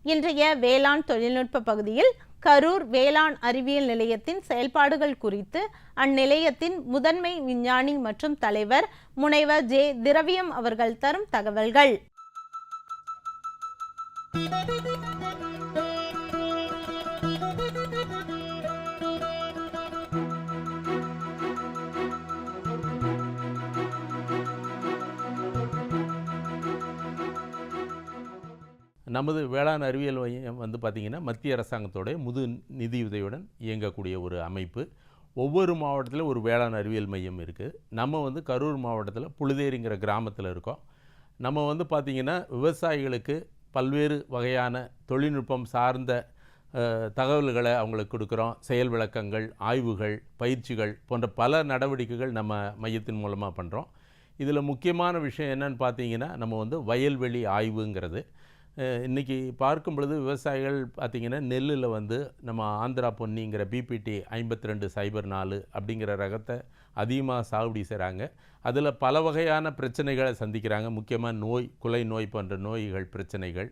இன்றைய வேளாண் தொழில்நுட்ப பகுதியில் கரூர் வேளாண் அறிவியல் நிலையத்தின் செயல்பாடுகள் குறித்து அந்நிலையத்தின் முதன்மை விஞ்ஞானி மற்றும் தலைவர் முனைவர் ஜே. திரவியம் அவர்கள் தரும் தகவல்கள். நமது வேளாண் அறிவியல் மையம் பார்த்திங்கன்னா மத்திய அரசாங்கத்தோடைய நிதியுதவியுடன் இயங்கக்கூடிய ஒரு அமைப்பு. ஒவ்வொரு மாவட்டத்திலும் ஒரு வேளாண் அறிவியல் மையம் இருக்குது. நம்ம கரூர் மாவட்டத்தில் புழுதேரிங்கிற கிராமத்தில் இருக்கோம். நம்ம பார்த்திங்கன்னா விவசாயிகளுக்கு பல்வேறு வகையான தொழில்நுட்பம் சார்ந்த தகவல்களை அவங்களுக்கு கொடுக்குறோம். செயல் விளக்கங்கள், ஆய்வுகள், பயிற்சிகள் போன்ற பல நடவடிக்கைகள் நம்ம மையத்தின் மூலமாக பண்ணுறோம். இதில் முக்கியமான விஷயம் என்னன்னு பார்த்தீங்கன்னா நம்ம வயல்வெளி ஆய்வுங்கிறது. இன்றைக்கி பார்க்கும் பொழுது விவசாயிகள் பார்த்திங்கன்னா நெல்லில் நம்ம ஆந்திரா பொன்னிங்கிற பிபிடி 5204 அப்படிங்கிற ரகத்தை அதிகமாக சாகுபடி செய்கிறாங்க. அதில் பல வகையான பிரச்சனைகளை சந்திக்கிறாங்க. முக்கியமாக குலை நோய் போன்ற நோய்கள் பிரச்சனைகள்.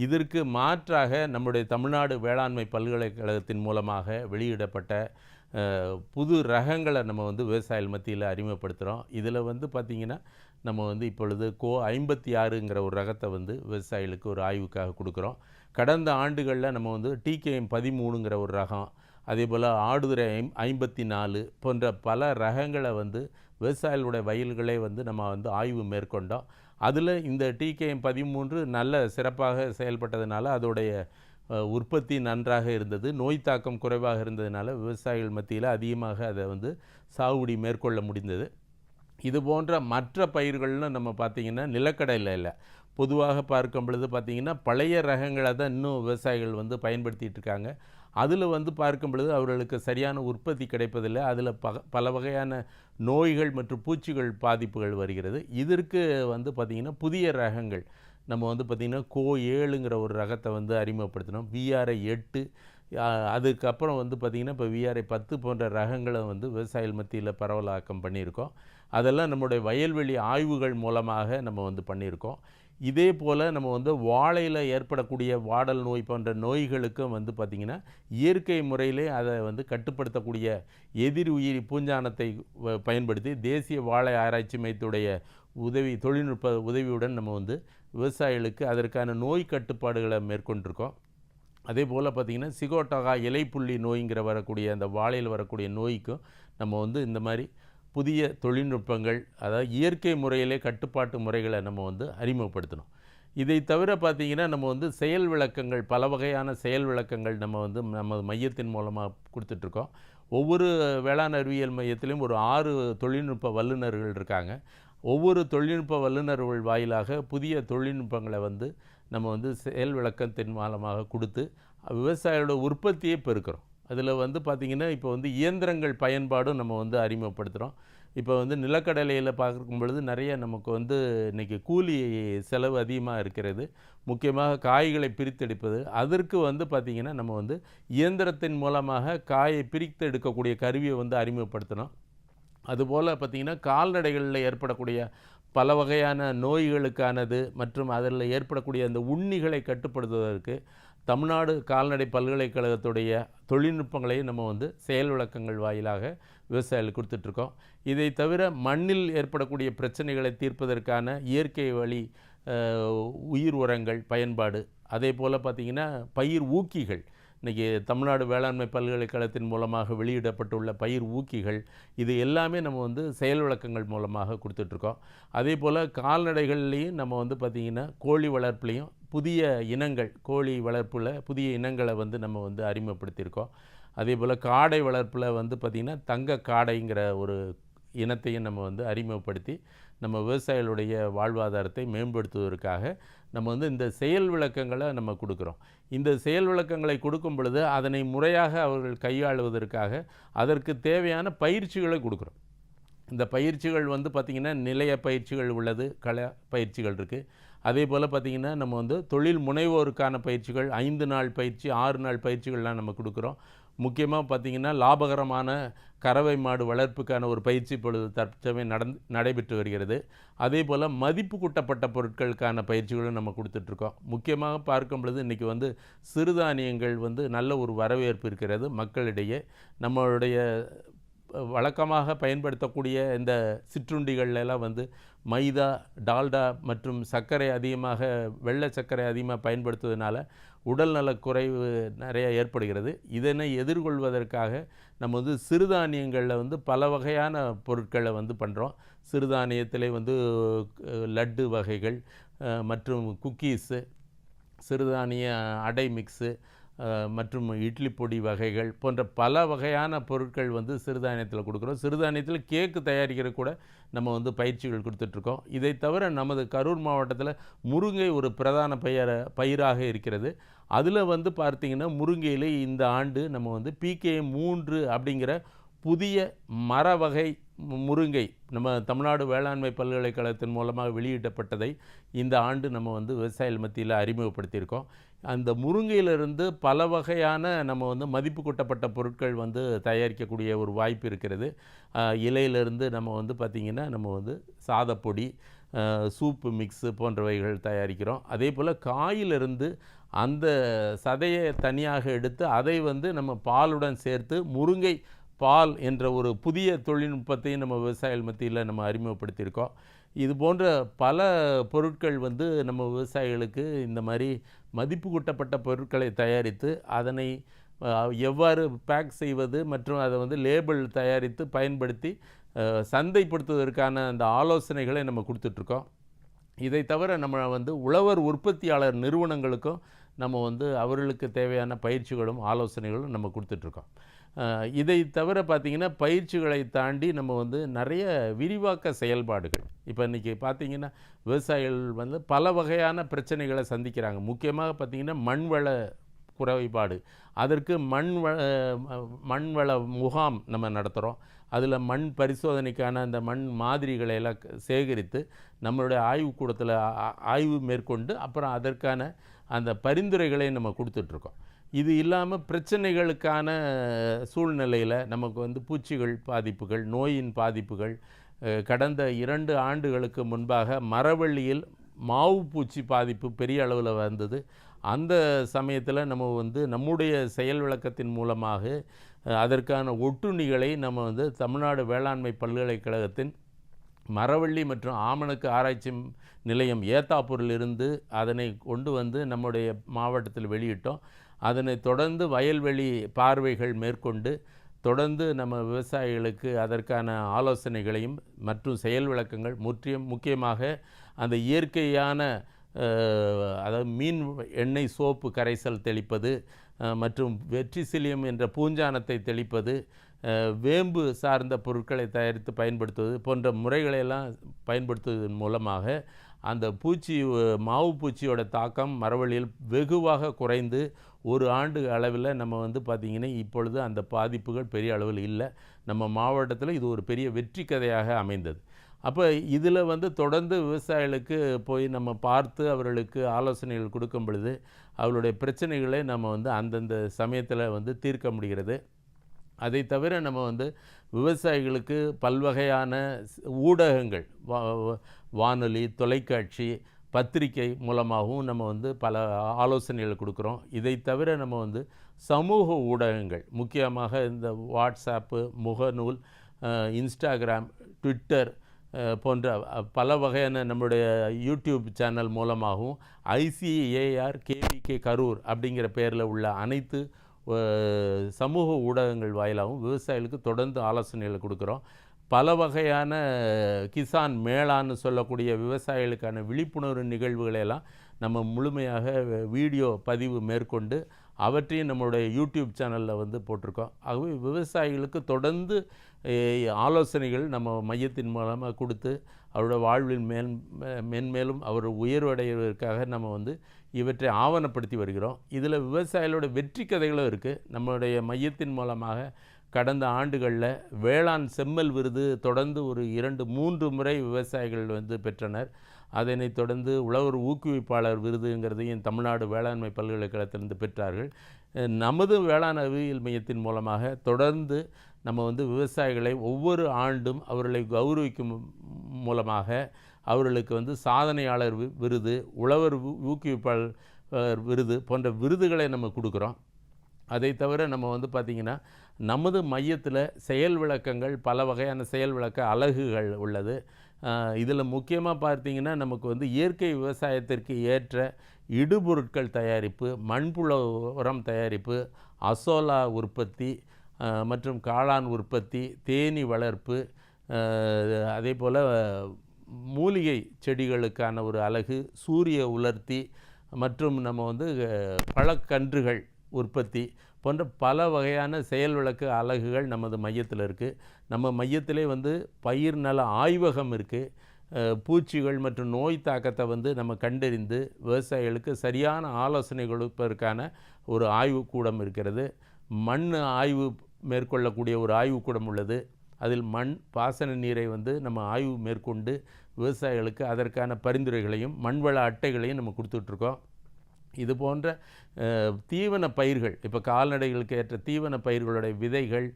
இதற்கு மாற்றாக நம்முடைய தமிழ்நாடு வேளாண்மை பல்கலைக்கழகத்தின் மூலமாக வெளியிடப்பட்ட புது ரகங்களை நம்ம விவசாயிகள் மத்தியில் அறிமுகப்படுத்துகிறோம். இதில் பார்த்திங்கன்னா நம்ம இப்பொழுது கோ 56ங்கிற ஒரு ரகத்தை விவசாயிகளுக்கு ஒரு ஆய்வுக்காக கொடுக்குறோம். கடந்த ஆண்டுகளில் நம்ம TKM 13ங்கிற ஒரு ரகம், அதே போல் ஆடுதுறை 54 போன்ற பல ரகங்களை விவசாயிகளுடைய வயல்களே நம்ம ஆய்வு மேற்கொண்டோம். அதில் இந்த TKM 13 நல்ல சிறப்பாக செயல்பட்டதுனால அதோடைய உற்பத்தி நன்றாக இருந்தது. நோய் தாக்கம் குறைவாக இருந்ததுனால விவசாயிகள் மத்தியில் அதிகமாக அதை சாகுபடி மேற்கொள்ள முடிந்தது. இது போன்ற மற்ற பயிர்கள்னு நம்ம பார்த்திங்கன்னா நிலக்கடலை இல்லை, பொதுவாக பார்க்கும் பொழுது பார்த்திங்கன்னா பழைய ரகங்களை தான் இன்னும் விவசாயிகள் பயன்படுத்திகிட்டு இருக்காங்க. அதில் பார்க்கும் பொழுது அவர்களுக்கு சரியான உற்பத்தி கிடைப்பதில்லை. அதில் பல வகையான நோய்கள் மற்றும் பூச்சிகள் பாதிப்புகள் வருகிறது. இதற்கு பார்த்திங்கன்னா புதிய ரகங்கள் நம்ம பார்த்திங்கன்னா கோ 7ங்கிற ஒரு ரகத்தை அறிமுகப்படுத்தினோம். VRI 8, அதுக்கப்புறம் பார்த்திங்கன்னா இப்போ VRI 10 போன்ற ரகங்களை விவசாயிகள் மத்தியில் பரவலாக்கம் பண்ணியிருக்கோம். அதெல்லாம் நம்முடைய வயல்வெளி ஆய்வுகள் மூலமாக நம்ம பண்ணியிருக்கோம். இதே போல் நம்ம வாழையில் ஏற்படக்கூடிய வாடல் நோய் போன்ற நோய்களுக்கும் பார்த்திங்கன்னா இயற்கை முறையிலே அதை கட்டுப்படுத்தக்கூடிய எதிர் உயிரி பூஞ்சானத்தை பயன்படுத்தி தேசிய வாழை ஆராய்ச்சி மையத்துடைய தொழில்நுட்ப உதவியுடன் நம்ம விவசாயிகளுக்கு அதற்கான நோய் கட்டுப்பாடுகளை மேற்கொண்டிருக்கோம். அதே போல் பார்த்திங்கன்னா சிகோட்டகா இலைப்புள்ளி நோய்ங்கிற வரக்கூடிய அந்த வாழையில் வரக்கூடிய நோய்க்கும் நம்ம இந்த மாதிரி புதிய தொழில்நுட்பங்கள், அதாவது இயற்கை முறையிலே கட்டுப்பாட்டு முறைகளை நம்ம அறிமுகப்படுத்தணும். இதை தவிர பார்த்திங்கன்னா நம்ம செயல் விளக்கங்கள், பல வகையான செயல் விளக்கங்கள் நம்ம மையத்தின் மூலமாக கொடுத்துட்ருக்கோம். ஒவ்வொரு வேளாண் அறிவியல் மையத்திலையும் ஒரு 6 தொழில்நுட்ப வல்லுநர்கள் இருக்காங்க. ஒவ்வொரு தொழில்நுட்ப வல்லுநர்கள் வாயிலாக புதிய தொழில்நுட்பங்களை நம்ம செயல் விளக்கத்தின் மூலமாக கொடுத்து விவசாயியோட உற்பத்தியை பெருக்கிறோம். அதில் பார்த்திங்கன்னா இப்போ இயந்திரங்கள் பயன்பாடும் நம்ம அறிமுகப்படுத்துகிறோம். இப்போ நிலக்கடலையில் பார்க்கும் பொழுது நிறைய நமக்கு இன்றைக்கி கூலி செலவு அதிகமாக இருக்கிறது. முக்கியமாக காய்களை பிரித்தெடுப்பது, அதற்கு பார்த்திங்கன்னா நம்ம இயந்திரத்தின் மூலமாக காயை பிரித்து எடுக்கக்கூடிய கருவியை அறிமுகப்படுத்தணும். அதுபோல் பார்த்திங்கன்னா கால்நடைகளில் ஏற்படக்கூடிய பல வகையான நோய்களுக்கானது மற்றும் அதில் ஏற்படக்கூடிய அந்த உண்ணிகளை கட்டுப்படுத்துவதற்கு தமிழ்நாடு கால்நடை பல்கலைக்கழகத்துடைய தொழில்நுட்பங்களையும் நம்ம செயல் விளக்கங்கள் வாயிலாக விவசாயிகளுக்கு கொடுத்துட்ருக்கோம். இதை தவிர மண்ணில் ஏற்படக்கூடிய பிரச்சனைகளை தீர்ப்பதற்கான இயற்கை வழி உயிர் உரங்கள் பயன்பாடு, அதே போல் பார்த்திங்கன்னா பயிர் ஊக்கிகள், இன்றைக்கி தமிழ்நாடு வேளாண்மை பல்கலைக்கழகத்தின் மூலமாக வெளியிடப்பட்டுள்ள பயிர் ஊக்கிகள், இது எல்லாமே நம்ம செயல் விளக்கங்கள் மூலமாக கொடுத்துட்ருக்கோம். அதே போல் கால்நடைகள்லேயும் நம்ம பார்த்திங்கன்னா கோழி வளர்ப்புலேயும் புதிய இனங்கள், கோழி வளர்ப்பில் புதிய இனங்களை நம்ம அறிமுகப்படுத்தியிருக்கோம். அதே போல் காடை வளர்ப்பில் பார்த்திங்கன்னா தங்க காடைங்கிற ஒரு இனத்தையும் நம்ம அறிமுகப்படுத்தி நம்ம விவசாயிகளுடைய வாழ்வாதாரத்தை மேம்படுத்துவதற்காக நம்ம இந்த செயல் விளக்கங்களை நம்ம கொடுக்குறோம். இந்த செயல் விளக்கங்களை கொடுக்கும் பொழுது அதனை முறையாக அவர்கள் கையாளுவதற்காக அதற்கு தேவையான பயிற்சிகளை கொடுக்குறோம். இந்த பயிற்சிகள் பார்த்திங்கன்னா நிலைய பயிற்சிகள் உள்ளது, கள பயிற்சிகள் இருக்குது. அதே போல் பார்த்திங்கன்னா நம்ம தொழில் முனைவோருக்கான பயிற்சிகள் 5 நாள் பயிற்சி, 6 நாள் பயிற்சிகள்லாம் நம்ம கொடுக்குறோம். முக்கியமாக பார்த்திங்கன்னா லாபகரமான கறவை மாடு வளர்ப்புக்கான ஒரு பயிற்சி இப்பொழுது தற்சமயம் நடைபெற்று வருகிறது. அதே போல் மதிப்பு கூட்டப்பட்ட பொருட்களுக்கான பயிற்சிகளும் நம்ம கொடுத்துட்ருக்கோம். முக்கியமாக பார்க்கும் பொழுது இன்றைக்கி வந்து சிறுதானியங்கள் வந்து நல்ல ஒரு வரவேற்பு இருக்கிறது மக்களிடையே. நம்மளுடைய வழக்கமாக பயன்படுத்தக்கூடிய இந்த சிற்றுண்டிகள்லாம் வந்து மைதா, டால்டா மற்றும் சர்க்கரை அதிகமாக, வெள்ளை சர்க்கரை அதிகமாக பயன்படுத்துவதனால உடல்நலக் குறைவு நிறைய ஏற்படுகிறது. இதனை எதிர்கொள்வதற்காக நம்ம வந்து சிறுதானியங்களில் வந்து பல வகையான பொருட்களை வந்து பண்ணுறோம். சிறுதானியத்திலே வந்து லட்டு வகைகள் மற்றும் குக்கீஸு, சிறுதானிய அடை மிக்ஸு மற்றும் இட்லி பொடி வகைகள் போன்ற பல வகையான பொருட்கள் வந்து சிறுதானியத்தில் கொடுக்குறோம். சிறுதானியத்தில் கேக்கு தயாரிக்கிற கூட நம்ம வந்து பயிற்சிகள் கொடுத்துட்ருக்கோம். இதை தவிர நமது கரூர் மாவட்டத்தில் முருங்கை ஒரு பிரதான பயிராக இருக்கிறது. அதில் வந்து பார்த்திங்கன்னா முருங்கையில் இந்த ஆண்டு நம்ம வந்து PKM 3 அப்படிங்கிற புதிய மர வகை முருங்கை நம்ம தமிழ்நாடு வேளாண்மை பல்கலைக்கழகத்தின் மூலமாக வெளியிடப்பட்டதை இந்த ஆண்டு நம்ம வந்து விவசாயிகள் மத்தியில் அறிமுகப்படுத்தியிருக்கோம். அந்த முருங்கையிலிருந்து பல வகையான நம்ம வந்து மதிப்பு கூட்டப்பட்ட பொருட்கள் வந்து தயாரிக்கக்கூடிய ஒரு வாய்ப்பு இருக்கிறது. இலையிலிருந்து நம்ம வந்து பார்த்திங்கன்னா நம்ம வந்து சாதப்பொடி, சூப்பு மிக்ஸு போன்றவைகள் தயாரிக்கிறோம். அதே போல் காயிலிருந்து அந்த சதையை தனியாக எடுத்து அதை வந்து நம்ம பாலுடன் சேர்த்து முருங்கை பால் என்ற ஒரு புதிய தொழில்நுட்பத்தையும் நம்ம விவசாயிகள் மத்தியில் நம்ம அறிமுகப்படுத்தியிருக்கோம். இது போன்ற பல பொருட்கள் வந்து நம்ம விவசாயிகளுக்கு இந்த மாதிரி மதிப்பு கூட்டப்பட்ட பொருட்களை தயாரித்து அதனை எவ்வாறு பேக் செய்வது மற்றும் அதை வந்து லேபிள் தயாரித்து பயன்படுத்தி சந்தைப்படுத்துவதற்கான அந்த ஆலோசனைகளை நம்ம கொடுத்துட்ருக்கோம். இதை தவிர நம்ம வந்து உழவர் உற்பத்தியாளர் நிறுவனங்களுக்கும் நம்ம வந்து அவர்களுக்கு தேவையான பயிற்சிகளும் ஆலோசனைகளும் நம்ம கொடுத்துட்ருக்கோம். இதை தவிர பார்த்திங்கன்னா பயிற்சிகளை தாண்டி நம்ம வந்து நிறைய விரிவாக்க செயல்பாடுகள், இப்போ இன்றைக்கி பார்த்திங்கன்னா விவசாயிகள் வந்து பல வகையான பிரச்சனைகளை சந்திக்கிறாங்க. முக்கியமாக பார்த்திங்கன்னா மண்வள குறைபாடு. அதற்கு மண்வள முகாம் நம்ம நடத்துகிறோம். அதில் மண் பரிசோதனைக்கான அந்த மண் மாதிரிகளை எல்லாம் சேகரித்து நம்மளுடைய ஆய்வுக்கூடத்தில் ஆய்வு மேற்கொண்டு அப்புறம் அதற்கான அந்த பரிந்துரைகளை நம்ம கொடுத்துட்ருக்கோம். இது இல்லாமல் பிரச்சனைகளுக்கான சூழ்நிலையில் நமக்கு வந்து பூச்சிகள் பாதிப்புகள், நோயின் பாதிப்புகள், கடந்த 2 ஆண்டுகளுக்கு முன்பாக மரவள்ளியில் மாவு பூச்சி பாதிப்பு பெரிய அளவில் வந்தது. அந்த சமயத்தில் நம்ம வந்து நம்முடைய செயல் விளக்கத்தின் மூலமாக அதற்கான ஒட்டுண்ணிகளை நம்ம வந்து தமிழ்நாடு வேளாண்மை பல்கலைக்கழகத்தின் மரவள்ளி மற்றும் ஆமணக்கு ஆராய்ச்சி நிலையம் ஏத்தாப்பூரிலிருந்து அதனை கொண்டு வந்து நம்முடைய மாவட்டத்தில் வெளியிட்டோம். அதனை தொடர்ந்து வயல்வெளி பார்வைகள் மேற்கொண்டு தொடர்ந்து நம்ம விவசாயிகளுக்கு அதற்கான ஆலோசனைகளையும் மற்றும் செயல் விளக்கங்கள் முக்கியமாக அந்த இயற்கையான அதாவது மீன் எண்ணெய் சோப்பு கரைசல் தெளிப்பது மற்றும் வெற்றிசிலியம் என்ற பூஞ்சானத்தை தெளிப்பது, வேம்பு சார்ந்த பொருட்களை தயாரித்து பயன்படுத்துவது போன்ற முறைகளையெல்லாம் பயன்படுத்துவதன் மூலமாக அந்த மாவு பூச்சியோட தாக்கம் மரவள்ளியில் வெகுவாக குறைந்து ஒரு ஆண்டு அளவில் நம்ம வந்து பார்த்திங்கன்னா இப்பொழுது அந்த பாதிப்புகள் பெரிய அளவில் இல்லை. நம்ம மாவட்டத்தில் இது ஒரு பெரிய வெற்றி கதையாக அமைந்தது. அப்போ இதில் வந்து தொடர்ந்து விவசாயிகளுக்கு போய் நம்ம பார்த்து அவர்களுக்கு ஆலோசனைகள் கொடுக்கும் பொழுது அவர்களுடைய பிரச்சனைகளை நம்ம வந்து அந்தந்த சமயத்தில் வந்து தீர்க்க முடிகிறது. அதை தவிர நம்ம வந்து விவசாயிகளுக்கு பல்வகையான ஊடகங்கள், வானொலி, தொலைக்காட்சி, பத்திரிகை மூலமாகவும் நம்ம வந்து பல ஆலோசனைகள் கொடுக்குறோம். இதை தவிர நம்ம வந்து சமூக ஊடகங்கள், முக்கியமாக இந்த வாட்ஸ்அப்பு, முகநூல், இன்ஸ்டாகிராம், ட்விட்டர் போன்ற பல வகையான நம்முடைய யூடியூப் சேனல் மூலமாகவும் ICAR KVK கரூர் அப்படிங்கிற பெயரில் உள்ள அனைத்து சமூக ஊடகங்கள் வாயிலாகவும் விவசாயிகளுக்கு தொடர்ந்து ஆலோசனைகளை கொடுக்குறோம். பல வகையான கிசான் மேளான்னு சொல்லக்கூடிய விவசாயிகளுக்கான விழிப்புணர்வு நிகழ்வுகளையெல்லாம் நம்ம முழுமையாக வீடியோ பதிவு மேற்கொண்டு அவற்றையும் நம்மளுடைய யூடியூப் சேனலில் வந்து போட்டிருக்கோம். ஆகவே விவசாயிகளுக்கு தொடர்ந்து ஆலோசனைகள் நம்ம மையத்தின் மூலமாக கொடுத்து அவருடைய வாழ்வில் மென்மேலும் அவர் உயர்வடைவதற்காக நம்ம வந்து இவற்றை ஆவணப்படுத்தி வருகிறோம். இதில் விவசாயிகளோட வெற்றி கதைகளும் இருக்குது. நம்மளுடைய மையத்தின் மூலமாக கடந்த ஆண்டுகளில் வேளாண் செம்மல் விருது தொடர்ந்து ஒரு 2-3 முறை விவசாயிகள் வந்து பெற்றனர். அதனைத் தொடர்ந்து உழவர் ஊக்குவிப்பாளர் விருதுங்கிறதையும் தமிழ்நாடு வேளாண்மை பல்கலைக்கழகத்திலிருந்து பெற்றார்கள். நமது வேளாண் அறிவியல் மையத்தின் மூலமாக தொடர்ந்து நம்ம வந்து விவசாயிகளை ஒவ்வொரு ஆண்டும் அவர்களை கௌரவிக்கும் மூலமாக அவர்களுக்கு வந்து சாதனையாளர் விருது, உழவர் ஊக்குவிப்பாளர் விருது போன்ற விருதுகளை நம்ம கொடுக்குறோம். அதை தவிர நம்ம வந்து பார்த்திங்கன்னா நமது மையத்தில் செயல் விளக்கங்கள், பல வகையான செயல் விளக்க அலகுகள் உள்ளது. இதில் முக்கியமாக பார்த்திங்கன்னா நமக்கு வந்து இயற்கை விவசாயத்திற்கு ஏற்ற இடுபொருட்கள் தயாரிப்பு, மண்புழு உரம் தயாரிப்பு, அசோலா உற்பத்தி மற்றும் காளான் உற்பத்தி, தேனீ வளர்ப்பு, அதே போல் மூலிகை செடிகளுக்கான ஒரு அலகு, சூரிய உலர்த்தி மற்றும் நம்ம வந்து பழக்கன்றுகள் உற்பத்தி போன்ற பல வகையான செயல் விளக்கு அலகுகள் நமது மையத்தில் இருக்குது. நம்ம மையத்திலே வந்து பயிர் நல ஆய்வகம் இருக்குது. பூச்சிகள் மற்றும் நோய் தாக்கத்தை வந்து நம்ம கண்டறிந்து விவசாயிகளுக்கு சரியான ஆலோசனை கொடுப்பதற்கான ஒரு ஆய்வுக்கூடம் இருக்கிறது. மண் ஆய்வு மேற்கொள்ளக்கூடிய ஒரு ஆய்வுக்கூடம் உள்ளது. அதில் மண் பாசன நீரை வந்து நம்ம ஆய்வு மேற்கொண்டு விவசாயிகளுக்கு அதற்கான பரிந்துரைகளையும் மண்வள அட்டைகளையும் நம்ம கொடுத்துட்ருக்கோம். இது போன்ற தீவன பயிர்கள், இப்போ கால்நடைகளுக்கு ஏற்ற தீவன பயிர்களுடைய விதைகள்,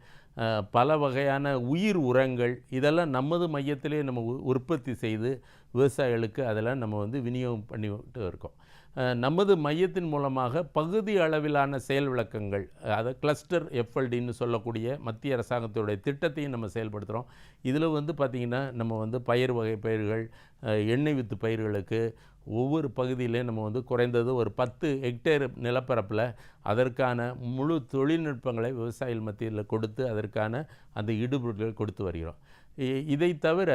பல வகையான உயிர் உரங்கள், இதெல்லாம் நமது மையத்திலே நம்ம உற்பத்தி செய்து விவசாயிகளுக்கு அதெல்லாம் நம்ம வந்து விநியோகம் பண்ணிட்டு இருக்கோம். நமது மையத்தின் மூலமாக பகுதி அளவிலான செயல் விளக்கங்கள், அதை கிளஸ்டர் எஃப்எல்டின்னு சொல்லக்கூடிய மத்திய அரசாங்கத்துடைய திட்டத்தையும் நம்ம செயல்படுத்துகிறோம். இதில் வந்து பார்த்திங்கன்னா நம்ம வந்து பயிர் வகை பயிர்கள், எண்ணெய் வித்து பயிர்களுக்கு ஒவ்வொரு பகுதியிலே நம்ம வந்து குறைந்தது ஒரு 10 ஹெக்டேர் நிலப்பரப்பில் அதற்கான முழு தொழில்நுட்பங்களை விவசாயிகள் மத்தியில் கொடுத்து அதற்கான அந்த இடுபொருட்களை கொடுத்து வருகிறோம். இதை தவிர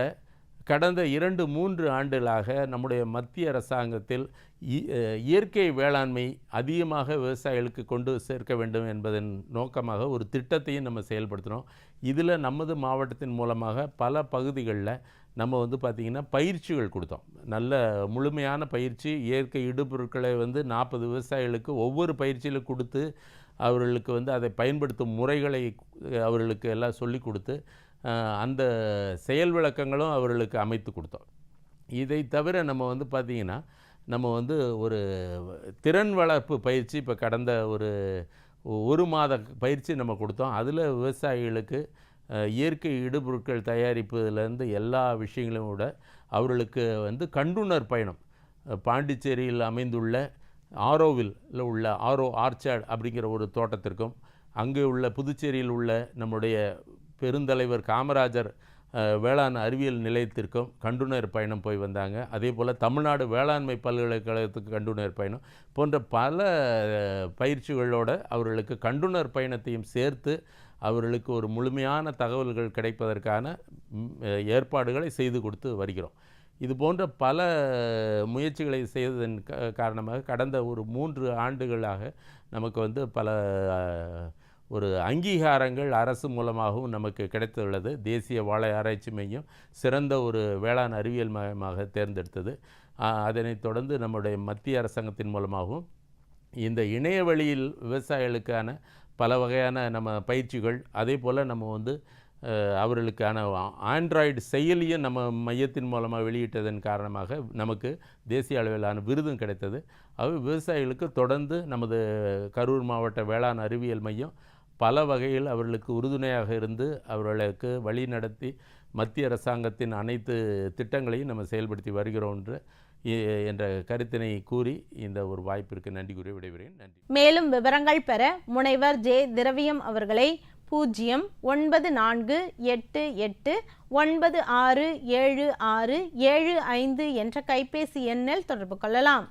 கடந்த 2-3 ஆண்டுகளாக நம்முடைய மத்திய அரசாங்கத்தில் இயற்கை வேளாண்மை அதிகமாக விவசாயிகளுக்கு கொண்டு சேர்க்க வேண்டும் என்பதன் நோக்கமாக ஒரு திட்டத்தையும் நம்ம செயல்படுத்தினோம். இதில் நமது மாவட்டத்தின் மூலமாக பல பகுதிகளில் நம்ம வந்து பார்த்திங்கன்னா பயிற்சிகள் கொடுத்தோம். நல்ல முழுமையான பயிற்சி, இயற்கை இடுபொருட்களை வந்து 40 விவசாயிகளுக்கு ஒவ்வொரு பயிற்சியில் கொடுத்து அவர்களுக்கு வந்து அதை பயன்படுத்தும் முறைகளை அவர்களுக்கு எல்லாம் சொல்லி கொடுத்து அந்த செயல் விளக்கங்களும் அவர்களுக்கு அமைத்து கொடுத்தோம். இதை தவிர நம்ம வந்து பார்த்திங்கன்னா நம்ம வந்து ஒரு திறன் வளர்ப்பு பயிற்சி இப்போ கடந்த ஒரு மாத பயிற்சி நம்ம கொடுத்தோம். அதில் விவசாயிகளுக்கு இயற்கை இடுபொருட்கள் தயாரிப்பதுலேருந்து எல்லா விஷயங்களும் விட அவர்களுக்கு வந்து கண்டுணர் பயணம், பாண்டிச்சேரியில் அமைந்துள்ள ஆரோவில் உள்ள ஆரோ ஆர்ச்சார்ட் அப்படிங்கிற ஒரு தோட்டத்திற்கும், அங்கே உள்ள புதுச்சேரியில் உள்ள நம்முடைய பெருந்தலைவர் காமராஜர் வேளாண் அறிவியல் நிலையத்திற்கும் கண்டுணர் பயணம் போய் வந்தாங்க. அதே போல் தமிழ்நாடு வேளாண்மை பல்கலைக்கழகத்துக்கு கண்டுணர் பயணம் போன்ற பல பயிற்சிகளோடு அவர்களுக்கு கண்டுணர் பயணத்தையும் சேர்த்து அவர்களுக்கு ஒரு முழுமையான தகவல்கள் கிடைப்பதற்கான ஏற்பாடுகளை செய்து கொடுத்து வருகிறோம். இது போன்ற பல முயற்சிகளை செய்ததன் காரணமாக கடந்த 3 ஆண்டுகளாக நமக்கு வந்து பல ஒரு அங்கீகாரங்கள் அரசு மூலமாகவும் நமக்கு கிடைத்துள்ளது. தேசிய வாழை ஆராய்ச்சி மையம் சிறந்த ஒரு வேளாண் அறிவியல் மையமாக தேர்ந்தெடுத்தது. அதனைத் தொடர்ந்து நம்முடைய மத்திய அரசாங்கத்தின் மூலமாகவும் இந்த இணைய வழியில் விவசாயிகளுக்கான பல வகையான நம்ம பயிற்சிகள், அதே போல் நம்ம வந்து அவர்களுக்கான ஆண்ட்ராய்டு செயலியை நம்ம மையத்தின் மூலமாக வெளியிட்டதன் காரணமாக நமக்கு தேசிய அளவிலான விருதும் கிடைத்தது. விவசாயிகளுக்கு தொடர்ந்து நமது கரூர் மாவட்ட வேளாண் அறிவியல் மையம் பல வகையில் அவர்களுக்கு உறுதுணையாக இருந்து அவர்களுக்கு வழி நடத்தி மத்திய அரசாங்கத்தின் அனைத்து திட்டங்களையும் நம்ம செயல்படுத்தி வருகிறோம் என்ற கருத்தினை கூறி இந்த ஒரு வாய்ப்பிற்கு நன்றி கூறி விடைபெறுகிறேன். நன்றி. மேலும் விவரங்கள் பெற முனைவர் ஜே திரவியம் அவர்களை 09488967675 என்ற கைபேசி எண்ணில் தொடர்பு கொள்ளலாம்.